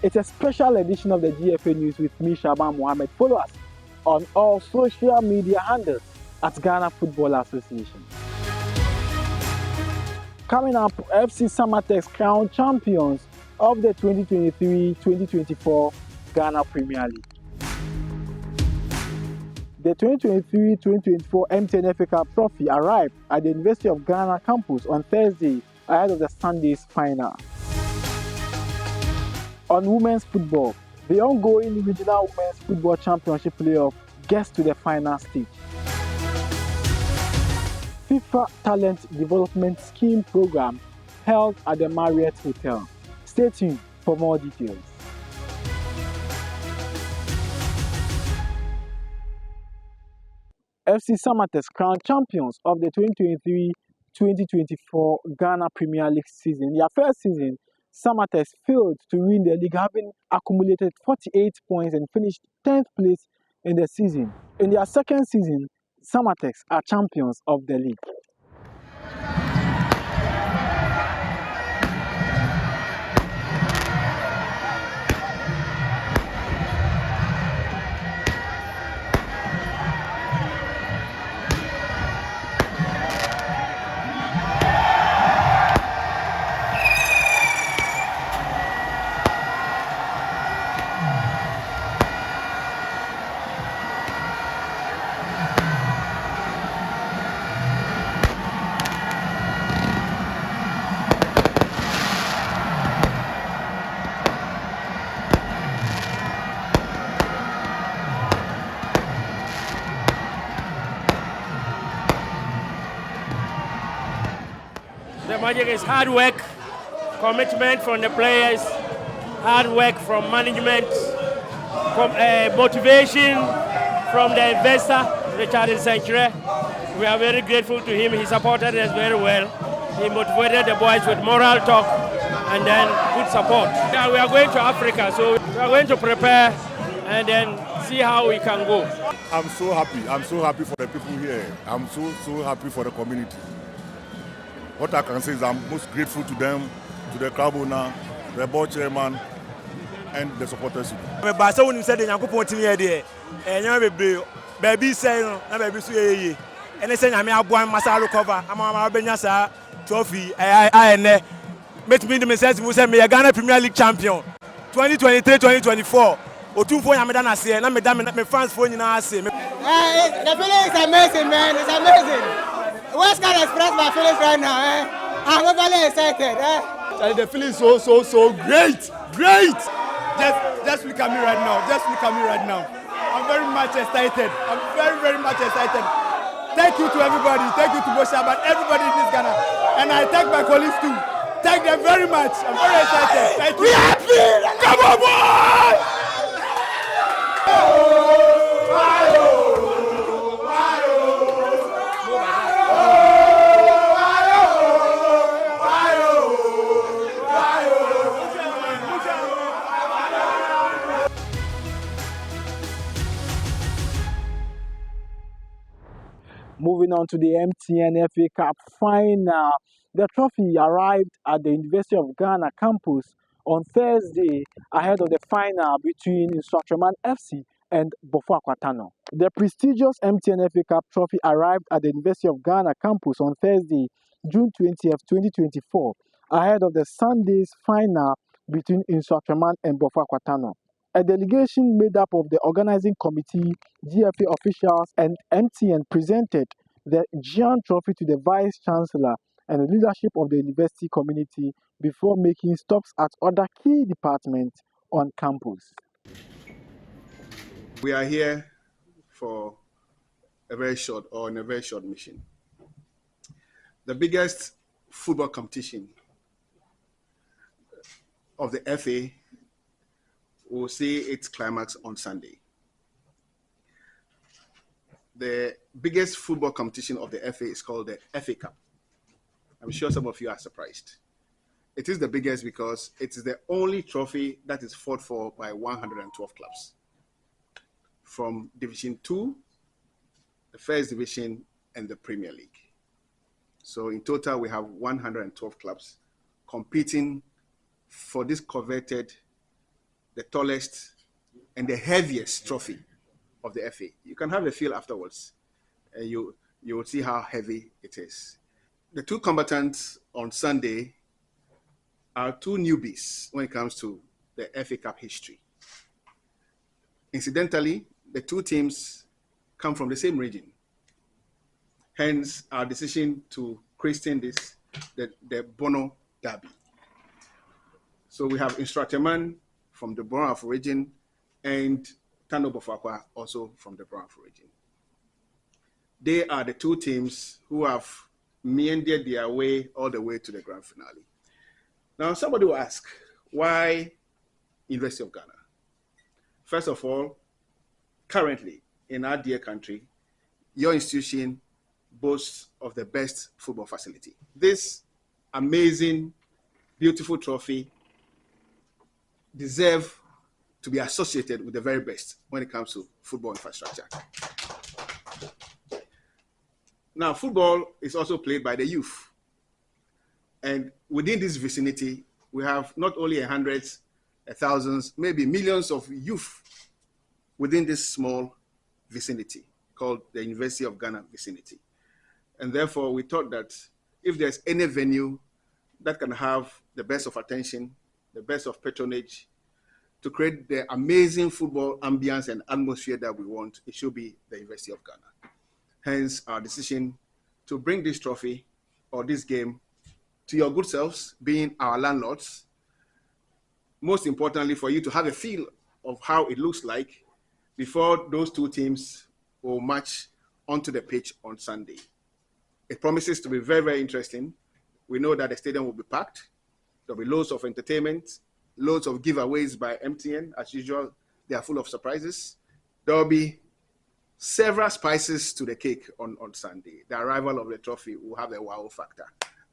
It's a special edition of the GFA News with me, Shaban Mohammed. Follow us on all social media handles at Ghana Football Association. Coming up, FC Samatex crowned champions of the 2023-2024 Ghana Premier League. The 2023-2024 MTN FA Cup trophy arrived at the University of Ghana campus on Thursday ahead of the Sunday's final. On women's football, the ongoing Regional Women's Football Championship playoff gets to the final stage. FIFA Talent Development Scheme program held at the Marriott Hotel. Stay tuned for more details. FC Samatex crowned champions of the 2023-2024 Ghana Premier League season. In their first season, Samatex failed to win the league, having accumulated 48 points and finished 10th place in the season. In their second season, Samatex are champions of the league. The magic is hard work, commitment from the players, hard work from management, motivation from the investor, Richard Sanchez. We are very grateful to him. He supported us very well. He motivated the boys with moral talk and then good support. Yeah, we are going to Africa, so we are going to prepare and then see how we can go. I'm so happy. I'm so happy for the people here. I'm so happy for the community. What I can say is I'm most grateful to them, to the club owner, the board chairman, and the supporters. But so when you said the Yankupon team here, and you baby say, no baby say, and they say I'm a one Masalo cover. I'm a Benyasa trophy. I met me the message who said me a Ghana Premier League champion 2023-2024. Or 2 4 Yamadan say, and I'm a fans for you now. Say, the feeling is amazing, man. It's amazing. What can I express my feelings right now? I'm overly excited. The feeling is so great. Just look at me right now. I'm very much excited. Very much excited. Thank you to everybody. Thank you to Bosha, but everybody in this Ghana. And I thank my colleagues too. Thank them very much. I'm very excited. Thank you. We happy. Come on, boy. Moving on to the MTN FA Cup Final. The trophy arrived at the University of Ghana campus on Thursday ahead of the final between Instructorman FC and Bofo Akwatano. The prestigious MTN FA Cup trophy arrived at the University of Ghana campus on Thursday, June 20th, 2024, ahead of the Sunday's final between Instructorman and Bofo Akwatano. A delegation made up of the organizing committee, GFA officials, and MTN presented the Gian Trophy to the Vice Chancellor and the leadership of the university community before making stops at other key departments on campus. We are here for a very short mission. The biggest football competition of the FA will see its climax on Sunday. The biggest football competition of the FA is called the FA Cup. I'm sure some of you are surprised. It is the biggest because it is the only trophy that is fought for by 112 clubs. From Division 2, the First Division, and the Premier League. So in total, we have 112 clubs competing for this coveted the tallest, and the heaviest trophy of the FA. You can have a feel afterwards, and you will see how heavy it is. The two combatants on Sunday are two newbies when it comes to the FA Cup history. Incidentally, the two teams come from the same region. Hence, our decision to christen this the Bono Derby. So we have Instructorman from the Bono region and Tano Bofakwa also from the Bono region. They are the two teams who have meandered their way all the way to the grand finale. Now, somebody will ask, why University of Ghana? First of all, currently in our dear country, your institution boasts of the best football facility. This amazing, beautiful trophy deserves to be associated with the very best when it comes to football infrastructure. Now, football is also played by the youth. And within this vicinity, we have not only hundreds, thousands, maybe millions of youth within this small vicinity called the University of Ghana vicinity. And therefore, we thought that if there's any venue that can have the best of attention, the best of patronage, to create the amazing football ambience and atmosphere that we want, it should be the University of Ghana. Hence, our decision to bring this trophy or this game to your good selves, being our landlords. Most importantly, for you to have a feel of how it looks like before those two teams will march onto the pitch on Sunday. It promises to be very, very interesting. We know that the stadium will be packed. There'll be loads of entertainment, loads of giveaways by MTN. As usual, they are full of surprises. There'll be several spices to the cake on Sunday. The arrival of the trophy will have a wow factor.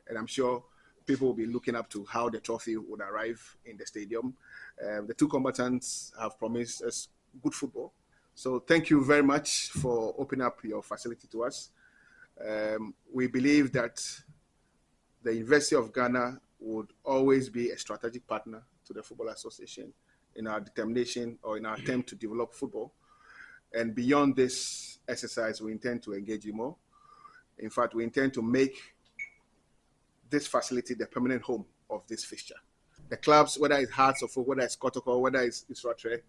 And I'm sure people will be looking up to how the trophy would arrive in the stadium. The two combatants have promised us good football. So thank you very much for opening up your facility to us. We believe that the University of Ghana would always be a strategic partner to the Football Association in our determination or in our attempt to develop football. And beyond this exercise, we intend to engage you more. In fact, we intend to make this facility the permanent home of this fixture. The clubs, whether it's Hearts of Oak, whether it's Kotoko, whether it's Isratre,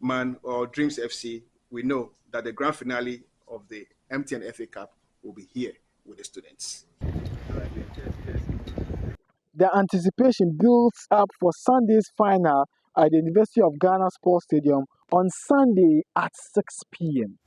Man, or Dreams FC, we know that the grand finale of the MTN FA Cup will be here with the students. The anticipation builds up for Sunday's final at the University of Ghana Sports Stadium on Sunday at 6 p.m.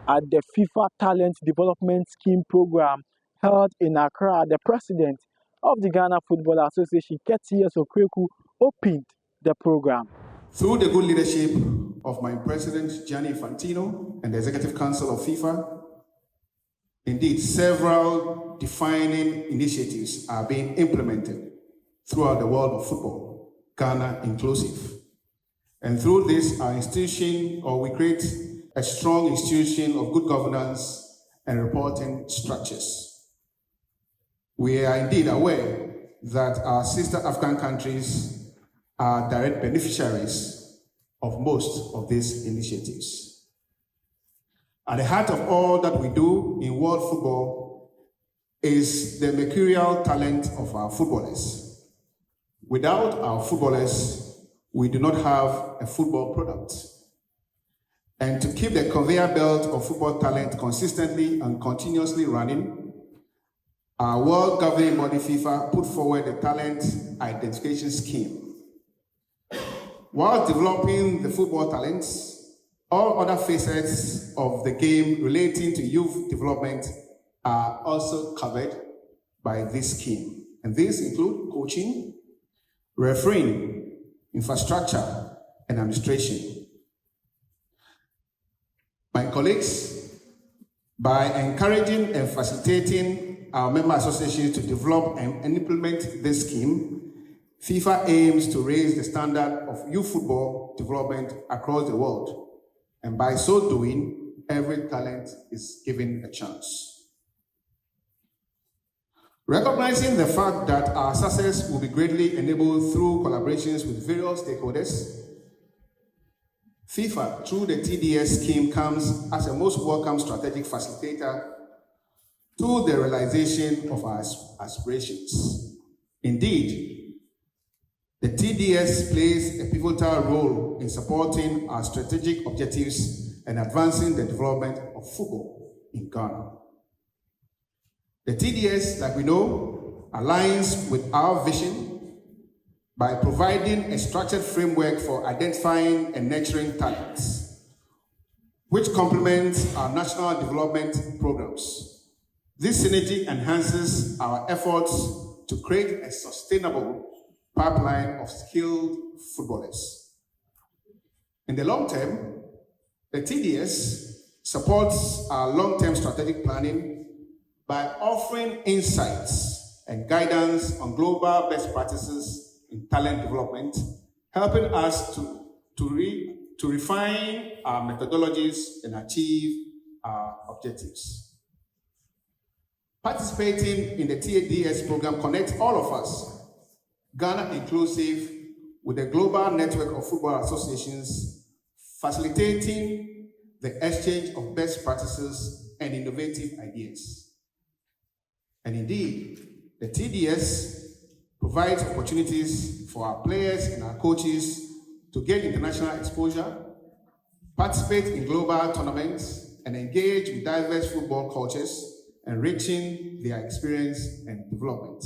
At the FIFA Talent Development Scheme program held in Accra, the president of the Ghana Football Association, Ketia Okreku, opened the program. Through the good leadership of my president, Gianni Infantino, and the Executive Council of FIFA, indeed, several defining initiatives are being implemented throughout the world of football, Ghana inclusive. And through this, our institution, or we create a strong institution of good governance and reporting structures. We are indeed aware that our sister African countries are direct beneficiaries of most of these initiatives. At the heart of all that we do in world football is the mercurial talent of our footballers. Without our footballers, we do not have a football product. And to keep the conveyor belt of football talent consistently and continuously running, our world governing body FIFA put forward the talent identification scheme. While developing the football talents, all other facets of the game relating to youth development are also covered by this scheme. And these include coaching, refereeing, infrastructure, and administration. My colleagues, by encouraging and facilitating our member associations to develop and implement this scheme, FIFA aims to raise the standard of youth football development across the world. And by so doing, every talent is given a chance. Recognizing the fact that our success will be greatly enabled through collaborations with various stakeholders, FIFA, through the TDS scheme, comes as a most welcome strategic facilitator to the realization of our aspirations. Indeed, the TDS plays a pivotal role in supporting our strategic objectives and advancing the development of football in Ghana. The TDS, like we know, aligns with our vision by providing a structured framework for identifying and nurturing talents, which complements our national development programs. This synergy enhances our efforts to create a sustainable pipeline of skilled footballers. In the long term, the TDS supports our long-term strategic planning by offering insights and guidance on global best practices in talent development, helping us to refine our methodologies and achieve our objectives. Participating in the TDS program connects all of us, Ghana inclusive, with a global network of football associations, facilitating the exchange of best practices and innovative ideas. And indeed, the TDS provides opportunities for our players and our coaches to get international exposure, participate in global tournaments, and engage with diverse football cultures, enriching their experience and development.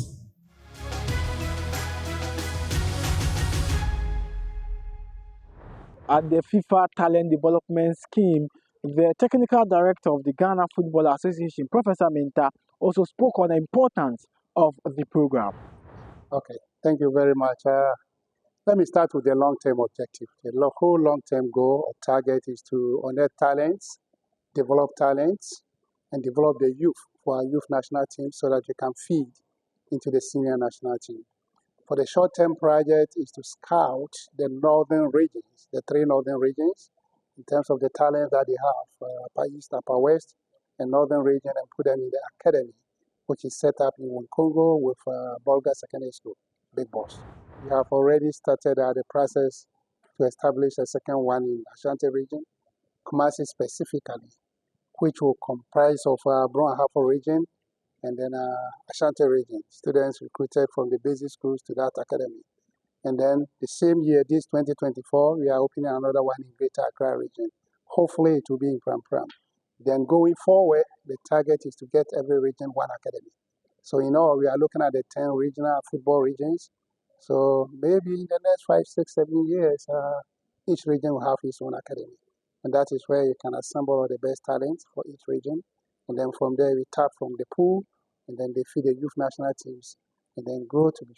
At the FIFA Talent Development Scheme, the technical director of the Ghana Football Association, Professor Minta, also spoke on the importance of the program. Okay, thank you very much. Let me start with the long-term objective. The whole long-term goal or target is to unearth talents, develop talents, and develop the youth for our youth national team so that we can feed into the senior national team. For the short-term project is to scout the northern regions, the 3 northern regions, in terms of the talents that they have, Upper East, Upper West, and northern region, and put them in the academy, which is set up in Congo with Bolga Secondary School, Big Boss. We have already started the process to establish a second one in Ashanti region, Kumasi specifically, which will comprise of Bron Ahafo region and then Ashanti region, students recruited from the basic schools to that academy. And then the same year, this 2024, we are opening another one in Greater Accra region. Hopefully it will be in Pram. Then going forward, the target is to get every region one academy. So in all, we are looking at the 10 regional football regions. So maybe in the next 5, 6, 7 years, each region will have its own academy. And that is where you can assemble all the best talents for each region. And then from there, we tap from the pool, and then they feed the youth national teams, and then grow to be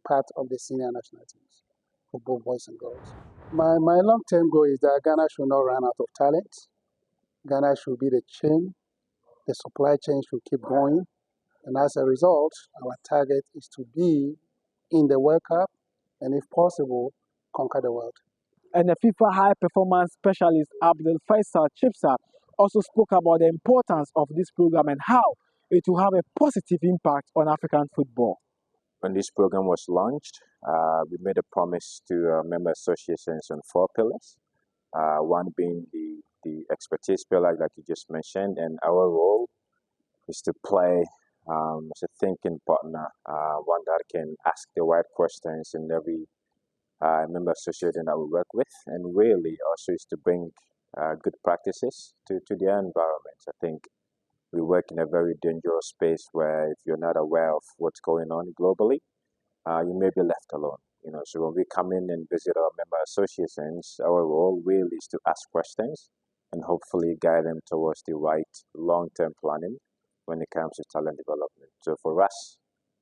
part of the senior national teams for both boys and girls. My long-term goal is that Ghana should not run out of talent. Ghana should be the chain. The supply chain should keep going. And as a result, our target is to be in the World Cup and, if possible, conquer the world. And the FIFA High Performance Specialist Abdel Faisal Chipsa also spoke about the importance of this program and how it will have a positive impact on African football. When this program was launched, we made a promise to member associations on 4 pillars. One being the expertise pillar, like you just mentioned, and our role is to play as a thinking partner, one that can ask the right questions in every member association that we work with, and really also is to bring good practices to their environment. I think we work in a very dangerous space where if you're not aware of what's going on globally, you may be left alone. So when we come in and visit our member associations, our role really is to ask questions and hopefully guide them towards the right long-term planning when it comes to talent development. So for us,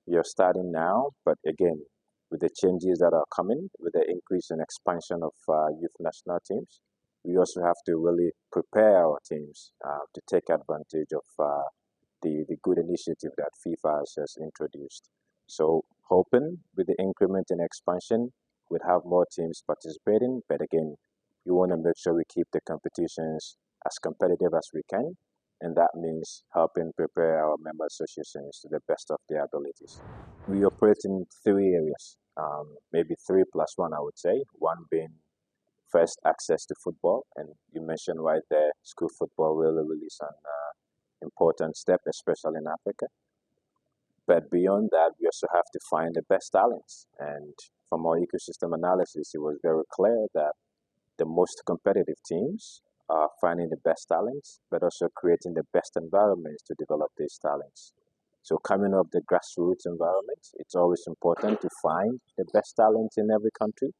we are starting now, but again, with the changes that are coming, with the increase and expansion of youth national teams, we also have to really prepare our teams to take advantage of the good initiative that FIFA has introduced. So hoping with the increment and expansion, we'd have more teams participating, but again, we want to make sure we keep the competitions as competitive as we can and that means helping prepare our member associations to the best of their abilities. We operate in 3 areas, maybe 3+1, I would say. One being first, access to football, and you mentioned right there, school football really is an important step, especially in Africa. But beyond that, we also have to find the best talents. And from our ecosystem analysis, it was very clear that the most competitive teams are finding the best talents, but also creating the best environments to develop these talents. So coming up the grassroots environment, it's always important to find the best talents in every country,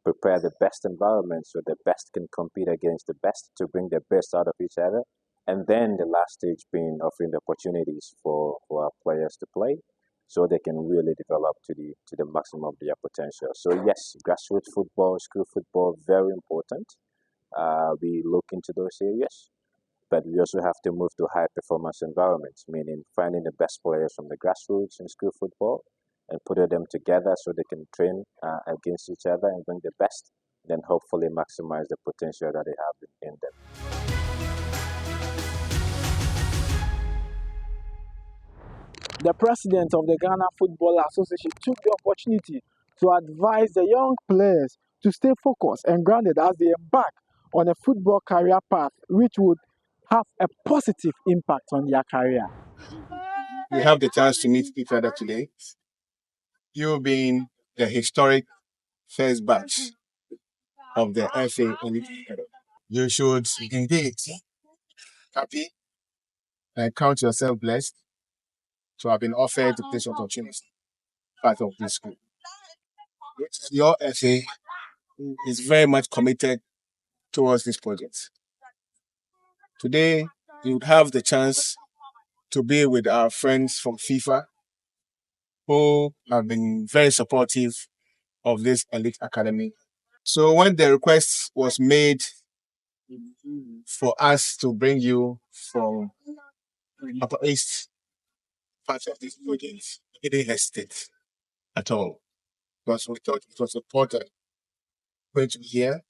prepare the best environment so the best can compete against the best to bring the best out of each other. And then the last stage being offering the opportunities for our players to play so they can really develop to the maximum of their potential. So yes, grassroots football, school football, very important. We look into those areas, but we also have to move to high performance environments, meaning finding the best players from the grassroots in school football and putting them together so they can train against each other and bring the best, then hopefully maximize the potential that they have in them. The president of the Ghana Football Association took the opportunity to advise the young players to stay focused and grounded as they embark on a football career path which would have a positive impact on their career. We have the chance to meet each other today. You being the historic first batch of the FA Elite Academy. You should indeed happy and count yourself blessed to have been offered this opportunity, part of this school. Your FA is very much committed towards this project. Today, you would have the chance to be with our friends from FIFA who have been very supportive of this elite academy. So when the request was made for us to bring you from Upper East part of this project, we didn't hesitate at all, because we thought it was important for you to hear,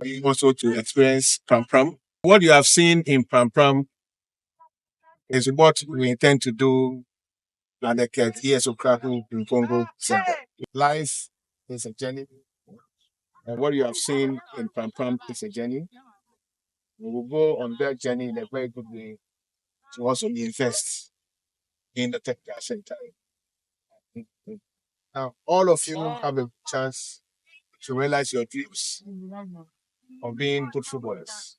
and also to experience Pram Pram. What you have seen in Pram Pram is what we intend to do at the KTS Okraku in Congo Center. Life is a journey, and what you have seen in Pram Pram is a journey. We will go on that journey in a very good way to also invest in the technical center. Now, all of you have a chance to realize your dreams of being good footballers.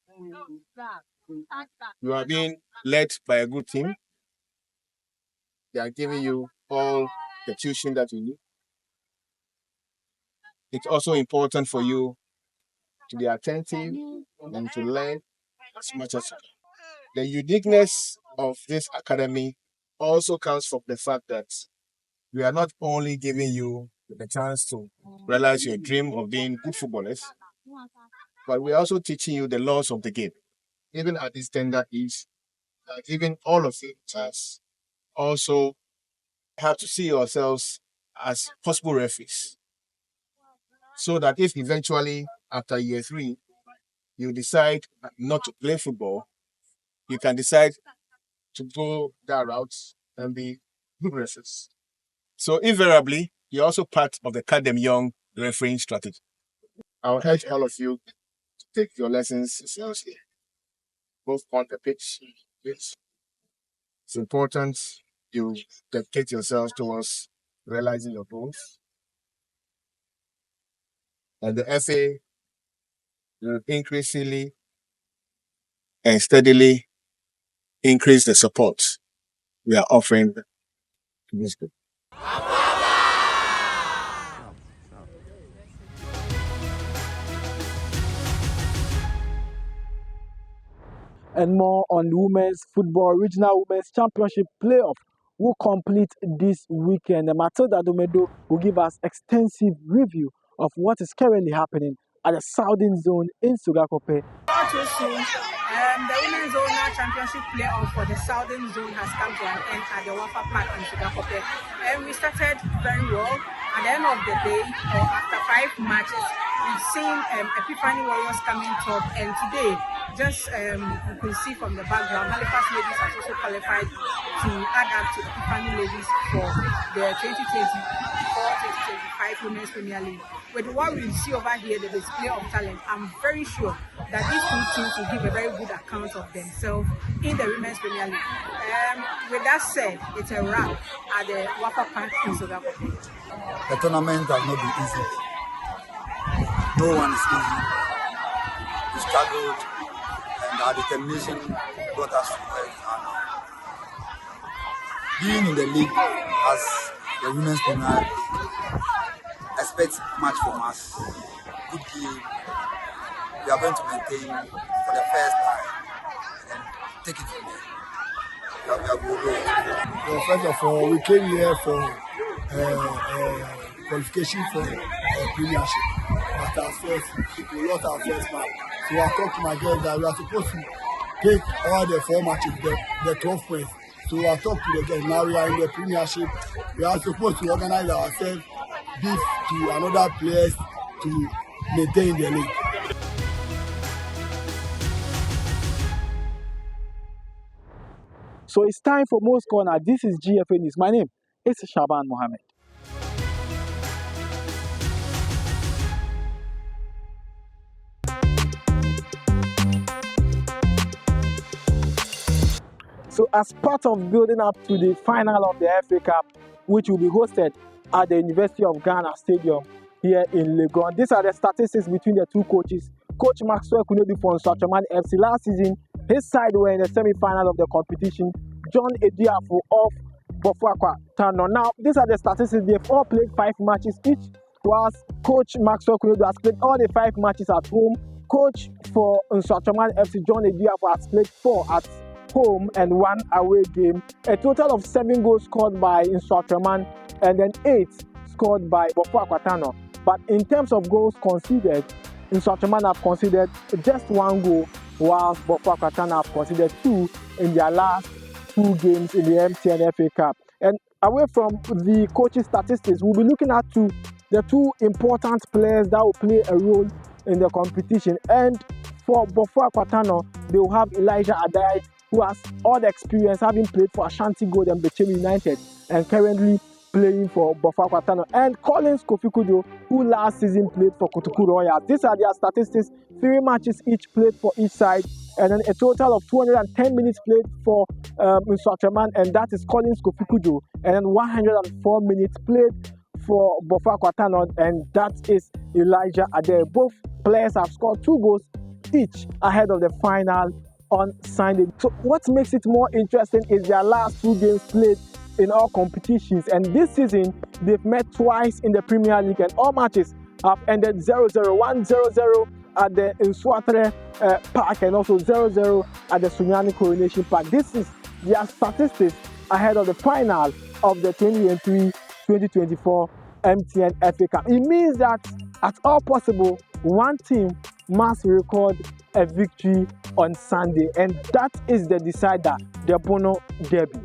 You are being led by a good team. They are giving you all the tuition that you need. It's also important for you to be attentive and to learn as much as you can. The uniqueness of this academy also comes from the fact that we are not only giving you the chance to realize your dream of being good footballers, but we're also teaching you the laws of the game. Even at this tender age, giving all of you a chance also have to see yourselves as possible referees. So that if eventually after year 3, you decide not to play football, you can decide to go that route and be good referees. So invariably, you're also part of the Academy Young refereeing strategy. I'll urge all of you to take your lessons seriously, both on the pitch. It's important you dedicate yourselves towards realizing your goals. And the FA will increasingly and steadily increase the support we are offering to this group. And more on the Women's Football Regional Women's Championship playoff will complete this weekend. And Matilda Domedo will give us extensive review of what is currently happening at the Southern Zone in Sugakope. Too soon. The Women's Zone Championship playoff for the Southern Zone has come to an end at the Wafa Park in Sugakope. And we started very well. At the end of the day, or after 5 matches, we've seen Epiphany Warriors coming top, and today, just you can see from the background, Halifax ladies has also qualified to add up to Epiphany ladies for the 2024-2025 Women's Premier League. With what we see over here, the display of talent, I'm very sure that these two teams will give a very good account of themselves in the Women's Premier League. With that said, it's a wrap at the Wafa Park in South Africa. The tournament has not been easy. No one is easy. We struggled, and our determination brought us to where we are now. Being in the league as the Women's Premier League, expect much from us. Good game. We are going to maintain for the first time and take it from there. Well, first of all, we came here for qualification for premiership. But our first, we lost our first match. So I talked to my girls that we are supposed to take all the 4 matches, the 12 points. So I talked to the girls. Now we are in the premiership. We are supposed to organize ourselves, give to another players to maintain the league. So it's time for Most Corner. This is GFA News. My name is Shaban Mohammed. So as part of building up to the final of the FA Cup, which will be hosted at the University of Ghana Stadium here in Legon, these are the statistics between the two coaches. Coach Maxwell Kunebi for Nswatraman FC last season, his side were in the semi-final of the competition. John Ediafo of Bofuakwa Tano. Now, these are the statistics. They've all played 5 matches each, whilst Coach Maxwell Kunebi has played all the 5 matches at home. Coach for Nswatraman FC, John Ediafo, has played 4 at home and 1 away game. A total of 7 goals scored by Nswatraman and then 8 scored by Bofuakwa Tano. But in terms of goals conceded, Nswatraman have conceded just 1 goal, whilst Bofuakwa Tano have conceded 2 in their last 2 games in the MTN FA Cup. And away from the coaching statistics, we'll be looking at the 2 important players that will play a role in the competition. And for Bofuakwa Tano, they will have Elijah Adai, who has all the experience, having played for Ashanti Gold and Bechem United, and currently playing for Bofuakwa Tano, and Collins Kofi Kujo, who last season played for Kotoku Royals. These are their statistics: 3 matches each played for each side, and then a total of 210 minutes played for Nswatraman, and that is Collins Kofi Kujo, and then 104 minutes played for Bofuakwa Tano, and that is Elijah Ade. Both players have scored 2 goals each ahead of the final on Sunday. So what makes it more interesting is their last 2 games played in all competitions, and this season they've met twice in the Premier League, and all matches have ended 0-0, 1-0-0 at the Nswatre Park, and also 0-0 at the Sunyani Coronation Park. This is their statistics ahead of the final of the 2023-2024 MTN FA Cup. It means that at all possible, one team must record a victory on Sunday, and that is the decider, the Bono Derby.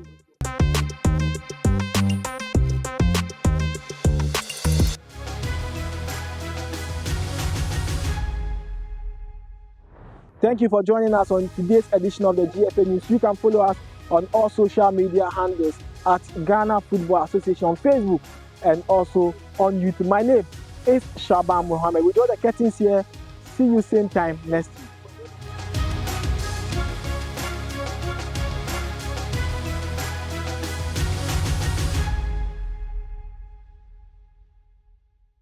Thank you for joining us on today's edition of the GFA News. You can follow us on all social media handles at Ghana Football Association on Facebook and also on YouTube. My name is Shaban Mohammed. We draw the curtains here. See you same time next week.